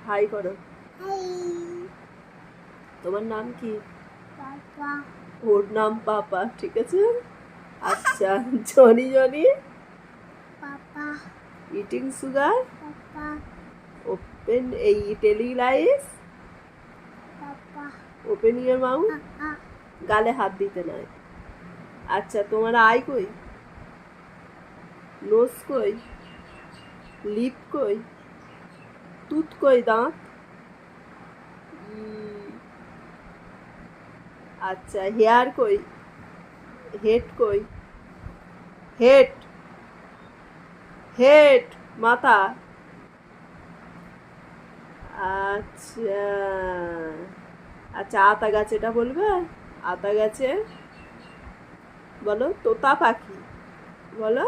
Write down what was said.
High করো। তোমার নাম কি? ওর নাম পাপা, ঠিক আছে। আচ্ছা, Johnny Johnny eating sugar, open এই telling eyes, open your mouth, গালে হাত দিতে নাই। আচ্ছা, তোমার আই কই, নোজ কই, লিপ কই, টুথ কই, দাঁত। আচ্ছা, হেয়ার কই, হেড কই, হেড, হেড মাথা। আচ্ছা আচ্ছা, আতা গাছ এটা বলবে? আতা গাছে বলো তোতা পাখি, বলো।